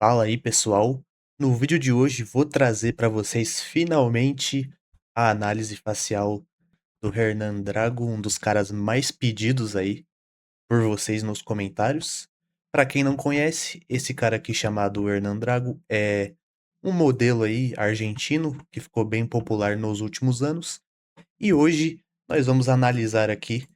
Fala aí, pessoal. No vídeo de hoje vou trazer para vocês finalmente a análise facial do Hernan Drago, um dos caras mais pedidos aí por vocês nos comentários. Para quem não conhece, esse cara aqui chamado Hernan Drago é um modelo aí argentino que ficou bem popular nos últimos anos. E hoje nós vamos analisar aqui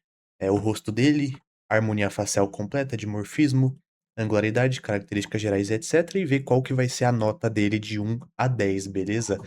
o rosto dele, harmonia facial completa, dimorfismo, angularidade, características gerais, etc. E ver qual que vai ser a nota dele de 1 a 10, beleza?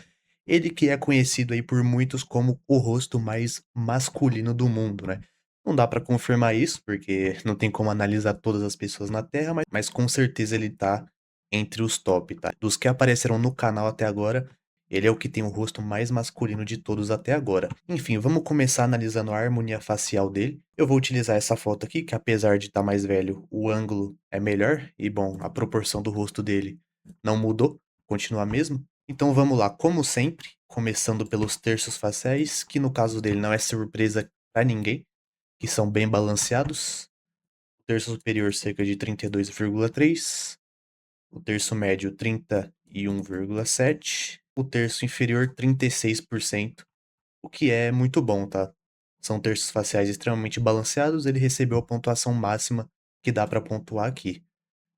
Ele que é conhecido aí por muitos como o rosto mais masculino do mundo, né? Não dá pra confirmar isso, porque não tem como analisar todas as pessoas na Terra, mas com certeza ele tá entre os top, tá? Dos que apareceram no canal até agora, ele é o que tem o rosto mais masculino de todos até agora. Enfim, vamos começar analisando a harmonia facial dele. Eu vou utilizar essa foto aqui, que apesar de estar mais velho, o ângulo é melhor. E bom, a proporção do rosto dele não mudou, continua a mesma. Então vamos lá, como sempre, começando pelos terços faciais, que no caso dele não é surpresa para ninguém, que são bem balanceados. O terço superior cerca de 32,3, o terço médio 31,7, o terço inferior 36%, o que é muito bom, tá? São terços faciais extremamente balanceados, ele recebeu a pontuação máxima que dá para pontuar aqui.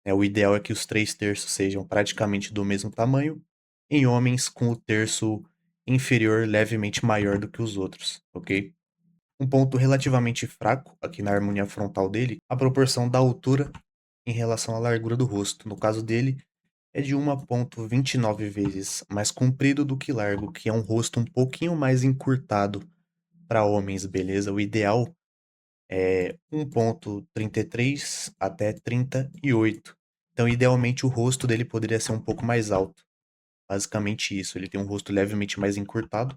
O ideal é que os 3 terços sejam praticamente do mesmo tamanho, em homens com o terço inferior levemente maior do que os outros, ok? Um ponto relativamente fraco aqui na harmonia frontal dele, a proporção da altura em relação à largura do rosto. No caso dele, é de 1,29 vezes mais comprido do que largo, que é um rosto um pouquinho mais encurtado para homens, beleza? O ideal é 1,33 até 38. Então, idealmente, o rosto dele poderia ser um pouco mais alto. Basicamente isso, ele tem um rosto levemente mais encurtado.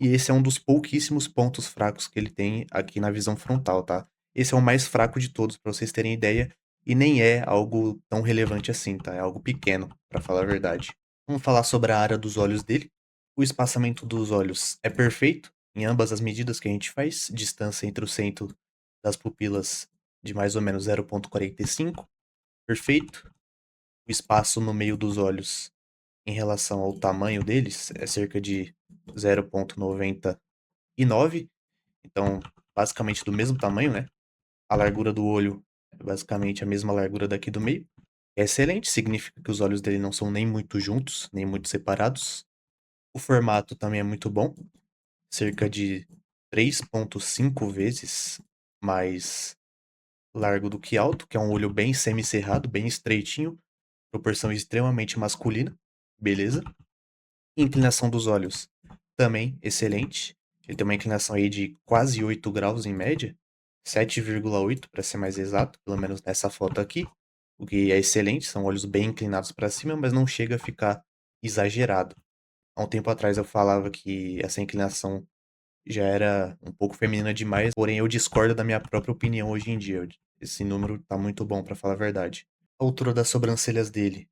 E esse é um dos pouquíssimos pontos fracos que ele tem aqui na visão frontal, tá? Esse é o mais fraco de todos, para vocês terem ideia, e nem é algo tão relevante assim, tá? É algo pequeno, para falar a verdade. Vamos falar sobre a área dos olhos dele. O espaçamento dos olhos é perfeito em ambas as medidas que a gente faz, distância entre o centro das pupilas de mais ou menos 0,45, perfeito. O espaço no meio dos olhos em relação ao tamanho deles é cerca de 0,99. Então, basicamente do mesmo tamanho, né? A largura do olho é basicamente a mesma largura daqui do meio. É excelente, significa que os olhos dele não são nem muito juntos, nem muito separados. O formato também é muito bom, cerca de 3,5 vezes mais largo do que alto, que é um olho bem semicerrado, bem estreitinho, proporção extremamente masculina, beleza? Inclinação dos olhos também excelente. Ele tem uma inclinação aí de quase 8 graus em média, 7,8 para ser mais exato, pelo menos nessa foto aqui, o que é excelente, são olhos bem inclinados para cima, mas não chega a ficar exagerado. Há um tempo atrás eu falava que essa inclinação já era um pouco feminina demais, porém eu discordo da minha própria opinião hoje em dia. Esse número tá muito bom, para falar a verdade. A altura das sobrancelhas dele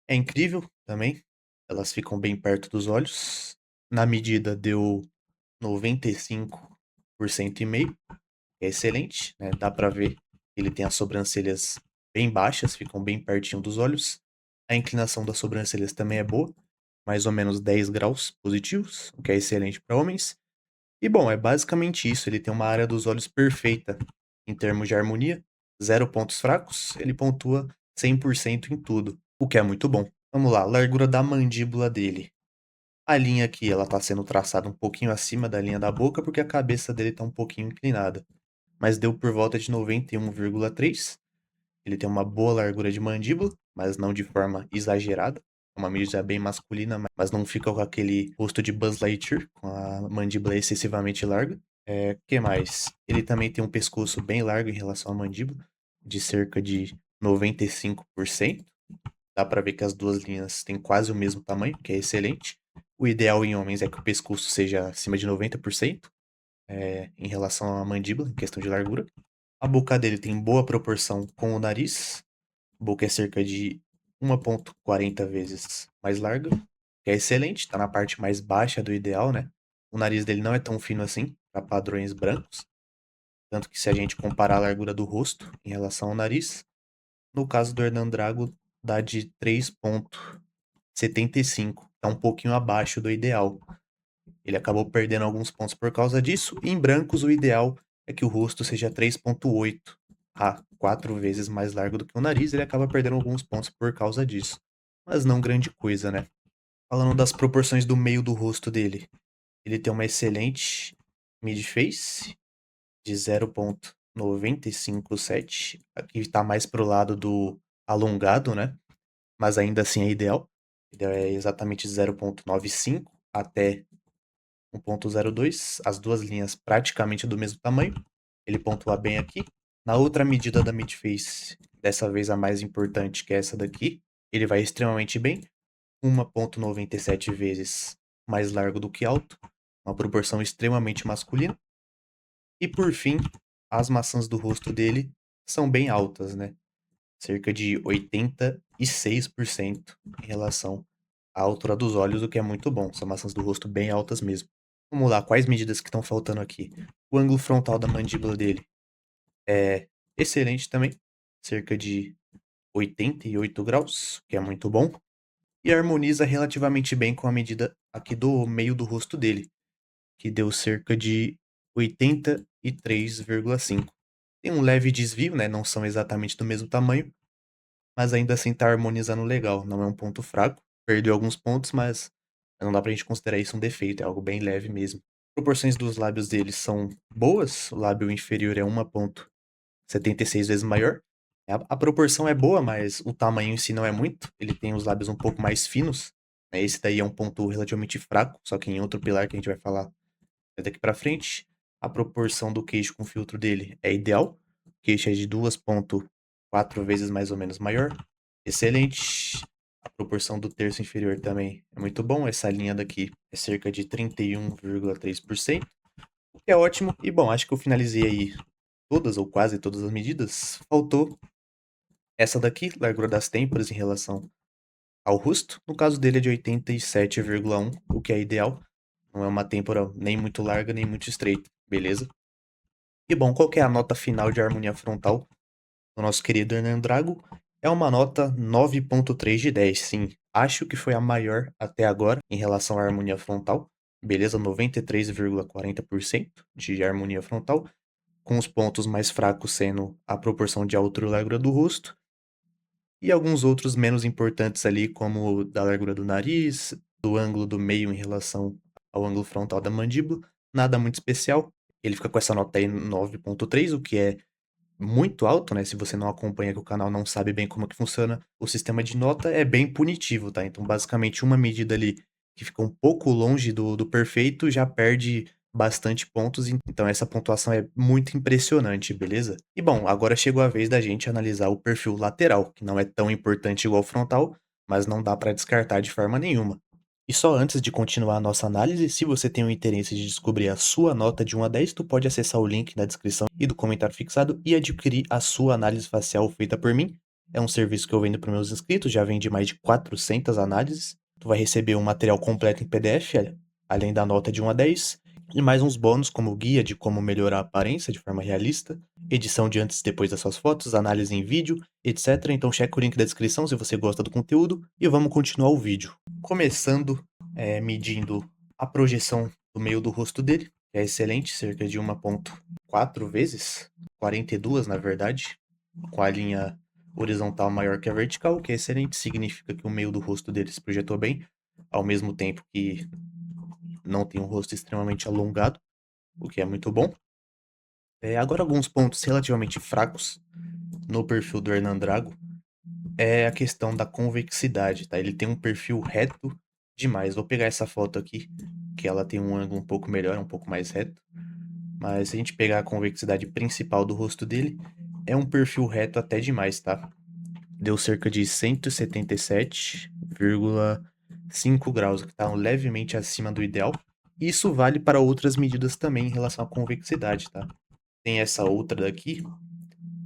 é incrível também. Elas ficam bem perto dos olhos. Na medida deu 95,5%. É excelente, né? Dá pra ver. Ele tem as sobrancelhas bem baixas, ficam bem pertinho dos olhos. A inclinação das sobrancelhas também é boa, mais ou menos 10 graus positivos, o que é excelente para homens. E bom, é basicamente isso. Ele tem uma área dos olhos perfeita em termos de harmonia, zero pontos fracos, ele pontua 100% em tudo, o que é muito bom. Vamos lá, largura da mandíbula dele. A linha aqui, ela tá sendo traçada um pouquinho acima da linha da boca porque a cabeça dele tá um pouquinho inclinada, mas deu por volta de 91,3. Ele tem uma boa largura de mandíbula, mas não de forma exagerada. É uma medida bem masculina, mas não fica com aquele rosto de Buzz Lightyear, com a mandíbula excessivamente larga. Que mais? Ele também tem um pescoço bem largo em relação à mandíbula, de cerca de 95%. Dá pra ver que as duas linhas têm quase o mesmo tamanho, que é excelente. O ideal em homens é que o pescoço seja acima de 90%, em relação à mandíbula, em questão de largura. A boca dele tem boa proporção com o nariz. A boca é cerca de 1,40 vezes mais larga, que é excelente, tá na parte mais baixa do ideal, né? O nariz dele não é tão fino assim, para padrões brancos. Tanto que se a gente comparar a largura do rosto em relação ao nariz, no caso do Hernan Drago, dá de 3,75. Tá um pouquinho abaixo do ideal. Ele acabou perdendo alguns pontos por causa disso. E em brancos, o ideal é que o rosto seja 3,8, 4 vezes mais largo do que o nariz. Ele acaba perdendo alguns pontos por causa disso. Mas não grande coisa, né? Falando das proporções do meio do rosto dele. Ele tem uma excelente mid-face de 0,957. Aqui está mais pro lado do alongado, né? Mas ainda assim é ideal. Ideal é exatamente 0,95 até 1,02. As duas linhas praticamente do mesmo tamanho. Ele pontua bem aqui. Na outra medida da mid-face, dessa vez a mais importante, que é essa daqui, ele vai extremamente bem. 1,97 vezes mais largo do que alto. Uma proporção extremamente masculina. E por fim, as maçãs do rosto dele são bem altas, né? Cerca de 86% em relação à altura dos olhos, o que é muito bom. São maçãs do rosto bem altas mesmo. Vamos lá, quais medidas que estão faltando aqui? O ângulo frontal da mandíbula dele é excelente também, cerca de 88 graus, que é muito bom. E harmoniza relativamente bem com a medida aqui do meio do rosto dele, que deu cerca de 83,5. Tem um leve desvio, né? Não são exatamente do mesmo tamanho, mas ainda assim tá harmonizando legal. Não é um ponto fraco. Perdeu alguns pontos, mas não dá pra gente considerar isso um defeito, é algo bem leve mesmo. Proporções dos lábios dele são boas. O lábio inferior é 1,76 vezes maior. A proporção é boa, mas o tamanho em si não é muito. Ele tem os lábios um pouco mais finos, né? Esse daí é um ponto relativamente fraco, só que em outro pilar que a gente vai falar daqui pra frente. A proporção do queixo com o filtro dele é ideal. O queixo é de 2,4 vezes mais ou menos maior. Excelente. A proporção do terço inferior também é muito bom. Essa linha daqui é cerca de 31,3%, o que é ótimo. E bom, acho que eu finalizei aí todas ou quase todas as medidas. Faltou essa daqui, largura das têmporas em relação ao rosto. No caso dele é de 87,1, o que é ideal. Não é uma têmpora nem muito larga, nem muito estreita, beleza? E bom, qual que é a nota final de harmonia frontal do nosso querido Hernan Drago? É uma nota 9,3 de 10, sim. Acho que foi a maior até agora em relação à harmonia frontal. Beleza, 93,40% de harmonia frontal, com os pontos mais fracos sendo a proporção de altura e largura do rosto, e alguns outros menos importantes ali, como da largura do nariz, do ângulo do meio em relação ao ângulo frontal da mandíbula. Nada muito especial. Ele fica com essa nota aí 9,3, o que é muito alto, né? Se você não acompanha que o canal não sabe bem como que funciona o sistema de nota, é bem punitivo, tá? Então, basicamente, uma medida ali que fica um pouco longe do perfeito já perde bastante pontos. Então, essa pontuação é muito impressionante, beleza? E bom, agora chegou a vez da gente analisar o perfil lateral, que não é tão importante igual o frontal, mas não dá para descartar de forma nenhuma. E só antes de continuar a nossa análise, se você tem o interesse de descobrir a sua nota de 1 a 10, tu pode acessar o link na descrição e do comentário fixado e adquirir a sua análise facial feita por mim. É um serviço que eu vendo para meus inscritos, já vendi mais de 400 análises. Tu vai receber um material completo em PDF, além da nota de 1 a 10, e mais uns bônus como guia de como melhorar a aparência de forma realista, edição de antes e depois das suas fotos, análise em vídeo, etc. Então checa o link da descrição se você gosta do conteúdo e vamos continuar o vídeo. Começando medindo a projeção do meio do rosto dele, que é excelente, cerca de 1,4 vezes, 42 na verdade, com a linha horizontal maior que a vertical, que é excelente, significa que o meio do rosto dele se projetou bem, ao mesmo tempo que não tem um rosto extremamente alongado, o que é muito bom. Agora alguns pontos relativamente fracos no perfil do Hernan Drago é a questão da convexidade, tá? Ele tem um perfil reto demais. Vou pegar essa foto aqui, que ela tem um ângulo um pouco melhor, um pouco mais reto. Mas se a gente pegar a convexidade principal do rosto dele, é um perfil reto até demais, tá? Deu cerca de 177,5 graus, que tá levemente acima do ideal. Isso vale para outras medidas também em relação à convexidade, tá? Tem essa outra daqui,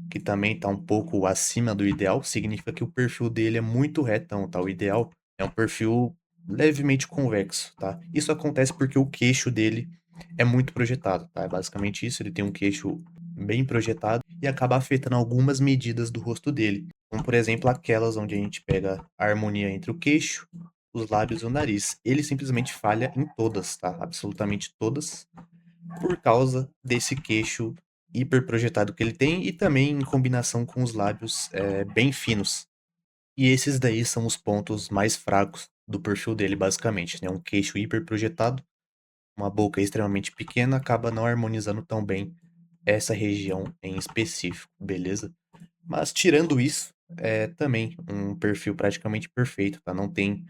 que também está um pouco acima do ideal, significa que o perfil dele é muito retão, tá? O ideal é um perfil levemente convexo, tá? Isso acontece porque o queixo dele é muito projetado, tá? É basicamente isso, ele tem um queixo bem projetado e acaba afetando algumas medidas do rosto dele, como por exemplo aquelas onde a gente pega a harmonia entre o queixo, os lábios e o nariz. Ele simplesmente falha em todas, tá? Absolutamente todas, por causa desse queixo hiperprojetado que ele tem e também em combinação com os lábios bem finos. E esses daí são os pontos mais fracos do perfil dele, basicamente, né? Um queixo hiperprojetado, uma boca extremamente pequena, acaba não harmonizando tão bem essa região em específico, beleza? Mas tirando isso, é também um perfil praticamente perfeito, tá? Não tem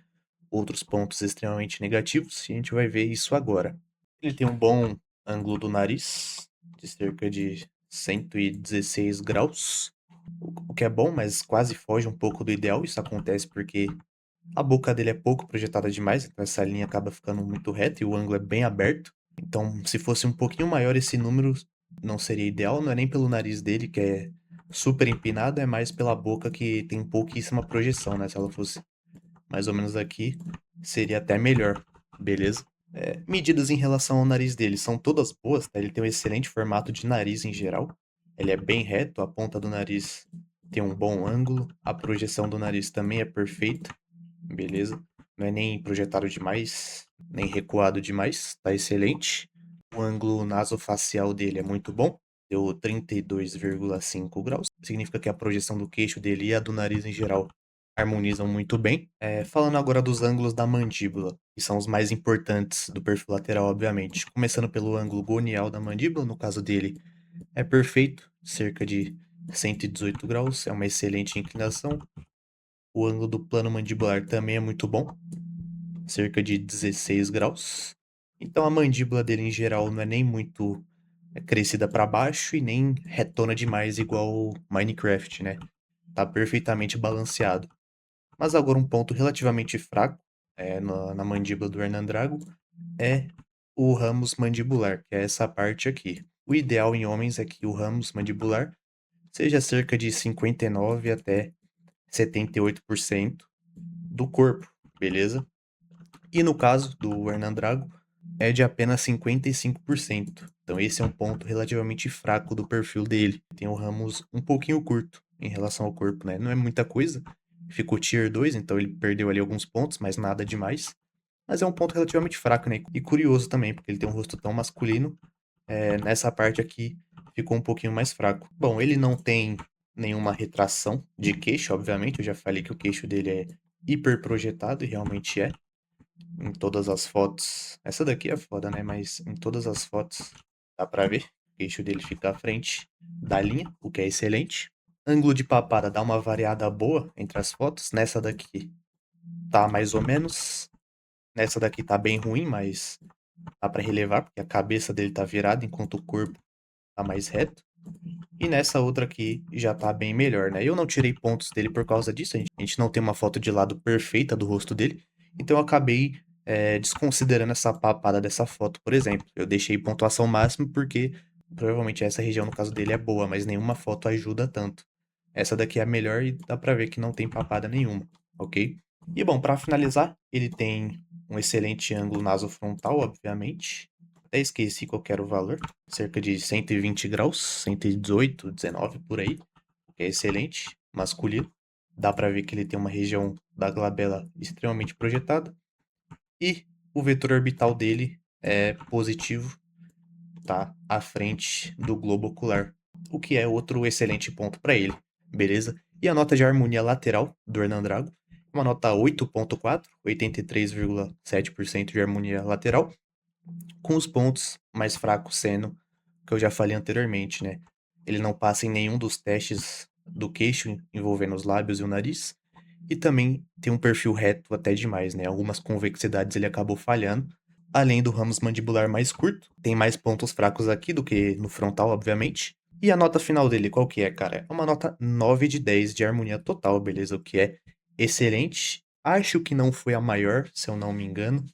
outros pontos extremamente negativos, e a gente vai ver isso agora. Ele tem um bom ângulo do nariz, de cerca de 116 graus, o que é bom, mas quase foge um pouco do ideal. Isso acontece porque a boca dele é pouco projetada demais, então essa linha acaba ficando muito reta e o ângulo é bem aberto. Então, se fosse um pouquinho maior esse número, não seria ideal. Não é nem pelo nariz dele, que é super empinado, é mais pela boca que tem pouquíssima projeção, né? Se ela fosse mais ou menos aqui, seria até melhor, beleza? Medidas em relação ao nariz dele são todas boas, tá? Ele tem um excelente formato de nariz em geral. Ele é bem reto, a ponta do nariz tem um bom ângulo, a projeção do nariz também é perfeita, beleza? Não é nem projetado demais, nem recuado demais, tá excelente. O ângulo nasofacial dele é muito bom, deu 32,5 graus. Significa que a projeção do queixo dele e a do nariz em geral harmonizam muito bem. Falando agora dos ângulos da mandíbula, que são os mais importantes do perfil lateral, obviamente. Começando pelo ângulo gonial da mandíbula, no caso dele é perfeito, cerca de 118 graus, é uma excelente inclinação. O ângulo do plano mandibular também é muito bom, cerca de 16 graus. Então a mandíbula dele em geral não é nem muito crescida para baixo e nem retona demais igual o Minecraft, né? Tá perfeitamente balanceado. Mas agora um ponto relativamente fraco na mandíbula do Hernan Drago é o ramus mandibular, que é essa parte aqui. O ideal em homens é que o ramus mandibular seja cerca de 59 até 78% do corpo, beleza? E no caso do Hernan Drago, é de apenas 55%. Então esse é um ponto relativamente fraco do perfil dele. Tem o ramos um pouquinho curto em relação ao corpo, né? Não é muita coisa. Ficou tier 2, então ele perdeu ali alguns pontos, mas nada demais. Mas é um ponto relativamente fraco, né? E curioso também, porque ele tem um rosto tão masculino. Nessa parte aqui ficou um pouquinho mais fraco. Bom, ele não tem nenhuma retração de queixo, obviamente. Eu já falei que o queixo dele é hiper projetado e realmente é em todas as fotos. Essa daqui é foda, né? Mas em todas as fotos dá pra ver. O queixo dele fica à frente da linha, o que é excelente. Ângulo de papada dá uma variada boa entre as fotos. Nessa daqui tá mais ou menos. Nessa daqui tá bem ruim, mas dá pra relevar, porque a cabeça dele tá virada enquanto o corpo tá mais reto. E nessa outra aqui já tá bem melhor, né? Eu não tirei pontos dele por causa disso. A gente não tem uma foto de lado perfeita do rosto dele. Então eu acabei desconsiderando essa papada dessa foto, por exemplo. Eu deixei pontuação máxima porque provavelmente essa região, no caso dele, é boa, mas nenhuma foto ajuda tanto. Essa daqui é a melhor e dá pra ver que não tem papada nenhuma, ok? E bom, pra finalizar, ele tem um excelente ângulo nasofrontal, obviamente. Até esqueci qual que era o valor. Cerca de 120 graus, 118, 19 por aí. Que é excelente, masculino. Dá pra ver que ele tem uma região da glabela extremamente projetada. E o vetor orbital dele é positivo, tá? À frente do globo ocular. O que é outro excelente ponto para ele, beleza? E a nota de harmonia lateral do Hernan Drago, uma nota 8.4, 83,7% de harmonia lateral, com os pontos mais fracos sendo, que eu já falei anteriormente, né? Ele não passa em nenhum dos testes do queixo envolvendo os lábios e o nariz, e também tem um perfil reto até demais, né? Algumas convexidades ele acabou falhando. Além do ramos mandibular mais curto, tem mais pontos fracos aqui do que no frontal, obviamente. E a nota final dele, qual que é, cara? É uma nota 9 de 10 de harmonia total, beleza? O que é excelente. Acho que não foi a maior, se eu não me engano,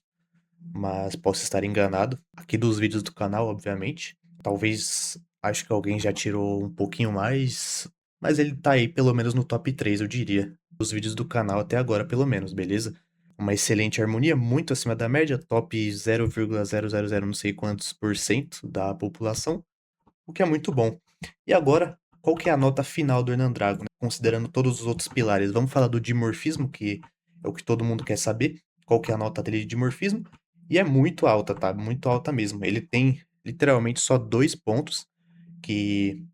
mas posso estar enganado. Aqui dos vídeos do canal, obviamente. Talvez, acho que alguém já tirou um pouquinho mais, mas ele tá aí pelo menos no top 3, eu diria. Os vídeos do canal até agora, pelo menos, beleza? Uma excelente harmonia, muito acima da média, top 0,000 não sei quantos por cento da população, o que é muito bom. E agora, qual que é a nota final do Hernan Drago, né? Considerando todos os outros pilares. Vamos falar do dimorfismo, que é o que todo mundo quer saber. Qual que é a nota dele de dimorfismo? E é muito alta, tá? Muito alta mesmo. Ele tem literalmente só 2 pontos que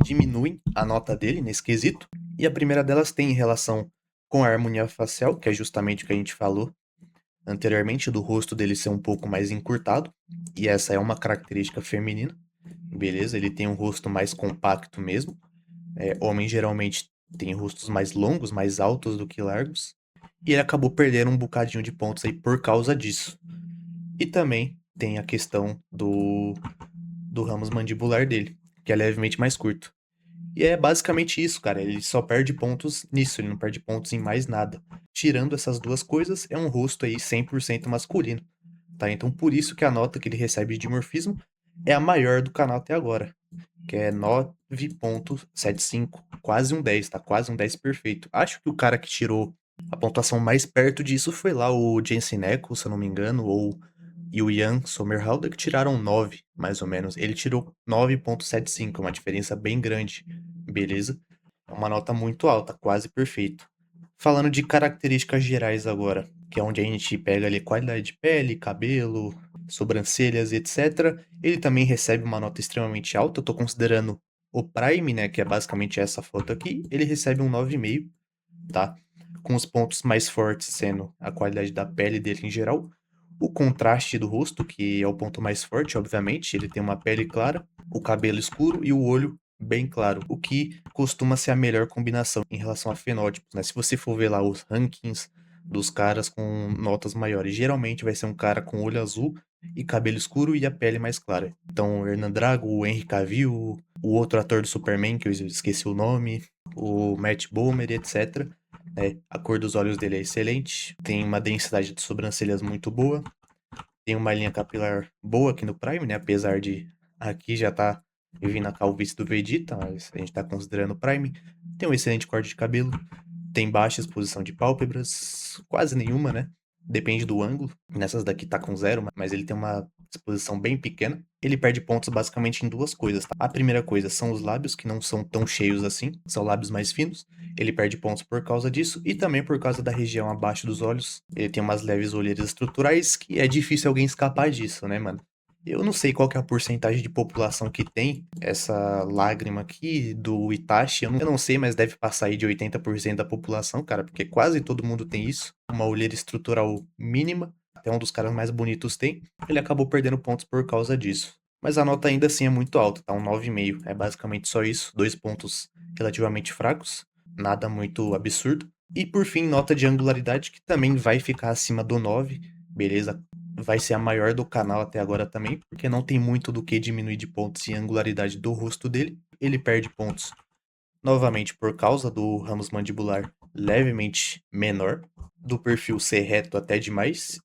diminuem a nota dele nesse quesito. E a primeira delas tem relação com a harmonia facial, que é justamente o que a gente falou anteriormente, do rosto dele ser um pouco mais encurtado. E essa é uma característica feminina. Beleza? Ele tem um rosto mais compacto mesmo. Homens geralmente têm rostos mais longos, mais altos do que largos. E ele acabou perdendo um bocadinho de pontos aí por causa disso. E também tem a questão do ramos mandibular dele, que é levemente mais curto. E é basicamente isso, cara. Ele só perde pontos nisso, ele não perde pontos em mais nada. Tirando essas duas coisas, é um rosto aí 100% masculino, tá? Então por isso que a nota que ele recebe de dimorfismo é a maior do canal até agora, que é 9,75, quase um 10, tá? Quase um 10 perfeito. Acho que o cara que tirou a pontuação mais perto disso foi lá o Jensen Eccles, se eu não me engano, ou e o Ian Somerhalder, que tiraram 9, mais ou menos. Ele tirou 9,75, uma diferença bem grande, beleza? É uma nota muito alta, quase perfeito. Falando de características gerais agora, que é onde a gente pega ali qualidade de pele, cabelo, sobrancelhas, etc. Ele também recebe uma nota extremamente alta. Eu tô considerando o Prime, né, que é basicamente essa foto aqui, ele recebe um 9,5, tá? Com os pontos mais fortes sendo a qualidade da pele dele em geral, o contraste do rosto, que é o ponto mais forte, obviamente, ele tem uma pele clara, o cabelo escuro e o olho bem claro, o que costuma ser a melhor combinação em relação a fenótipos, né? Se você for ver lá os rankings dos caras com notas maiores, geralmente vai ser um cara com olho azul e cabelo escuro e a pele mais clara. Então, o Hernan Drago, o Henry Cavill, o outro ator do Superman, que eu esqueci o nome, o Matt Bomer, etc. A cor dos olhos dele é excelente, tem uma densidade de sobrancelhas muito boa, tem uma linha capilar boa aqui no Prime, né? Apesar de aqui já tá vindo a calvície do Vegeta, mas a gente tá considerando o Prime. Tem um excelente corte de cabelo, tem baixa exposição de pálpebras, quase nenhuma, né? Depende do ângulo. Nessas daqui tá com zero, mas ele tem uma exposição bem pequena. Ele perde pontos basicamente em duas coisas, tá? A primeira coisa são os lábios, que não são tão cheios assim, são lábios mais finos. Ele perde pontos por causa disso e também por causa da região abaixo dos olhos. Ele tem umas leves olheiras estruturais que é difícil alguém escapar disso, né, mano? Eu não sei qual que é a porcentagem de população que tem essa lágrima aqui do Itachi. Eu não sei, mas deve passar aí de 80% da população, cara, porque quase todo mundo tem isso. Uma olheira estrutural mínima, até um dos caras mais bonitos tem. Ele acabou perdendo pontos por causa disso. Mas a nota ainda assim é muito alta, tá? Um 9,5. É basicamente só isso. 2 pontos relativamente fracos. Nada muito absurdo. E por fim, nota de angularidade, que também vai ficar acima do 9. Beleza? Vai ser a maior do canal até agora também, porque não tem muito do que diminuir de pontos e angularidade do rosto dele. Ele perde pontos novamente por causa do ramos mandibular levemente menor, do perfil ser reto até demais.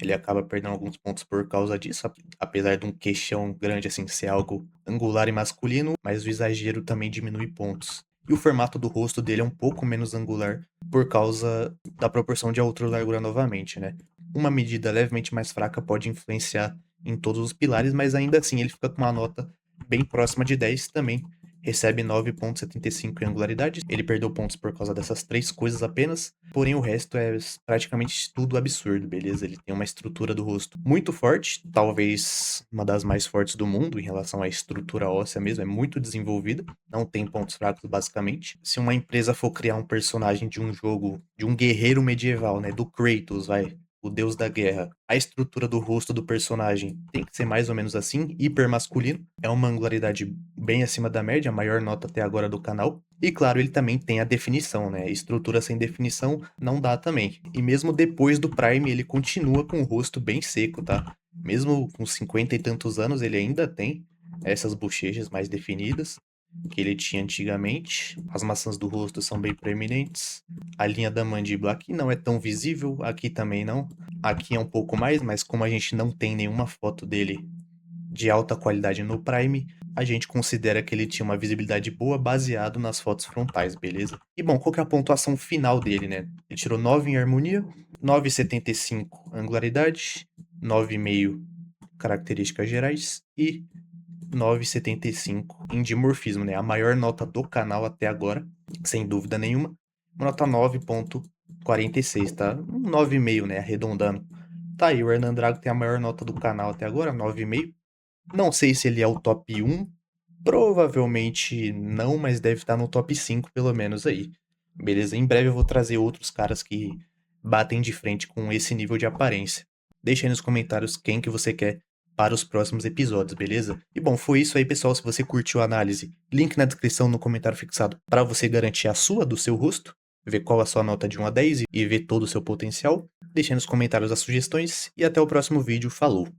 Ele acaba perdendo alguns pontos por causa disso, apesar de um queixão grande assim ser algo angular e masculino, mas o exagero também diminui pontos. E o formato do rosto dele é um pouco menos angular por causa da proporção de altura e largura novamente, né? Uma medida levemente mais fraca pode influenciar em todos os pilares, mas ainda assim ele fica com uma nota bem próxima de 10 também. Recebe 9,75 em angularidade. Ele perdeu pontos por causa dessas três coisas apenas. Porém, o resto é praticamente tudo absurdo, beleza? Ele tem uma estrutura do rosto muito forte, talvez uma das mais fortes do mundo em relação à estrutura óssea mesmo, é muito desenvolvida, não tem pontos fracos basicamente. Se uma empresa for criar um personagem de um jogo, de um guerreiro medieval, né, do Kratos, vai, o deus da guerra, a estrutura do rosto do personagem tem que ser mais ou menos assim, hiper masculino. É uma angularidade bem acima da média, a maior nota até agora do canal. E claro, ele também tem a definição, né? Estrutura sem definição não dá também. E mesmo depois do Prime, ele continua com o rosto bem seco, tá? Mesmo com 50 e tantos anos, ele ainda tem essas bochechas mais definidas que ele tinha antigamente. As maçãs do rosto são bem proeminentes. A linha da mandíbula aqui não é tão visível, aqui também não. Aqui é um pouco mais, mas como a gente não tem nenhuma foto dele de alta qualidade no Prime, a gente considera que ele tinha uma visibilidade boa baseado nas fotos frontais, beleza? E bom, qual que é a pontuação final dele, né? Ele tirou 9 em harmonia, 9,75 angularidade, 9,5 características gerais e 9,75 em dimorfismo, né? A maior nota do canal até agora, sem dúvida nenhuma. Uma nota 9,46, tá? Um 9,5, né? Arredondando. Tá aí, o Hernan Drago tem a maior nota do canal até agora, 9,5. Não sei se ele é o top 1. Provavelmente não, mas deve estar no top 5 pelo menos aí. Beleza? Em breve eu vou trazer outros caras que batem de frente com esse nível de aparência. Deixa aí nos comentários quem que você quer para os próximos episódios, beleza? E bom, foi isso aí, pessoal. Se você curtiu a análise, link na descrição no comentário fixado para você garantir a sua do seu rosto, ver qual a sua nota de 1 a 10 e ver todo o seu potencial. Deixa aí nos comentários as sugestões e até o próximo vídeo. Falou!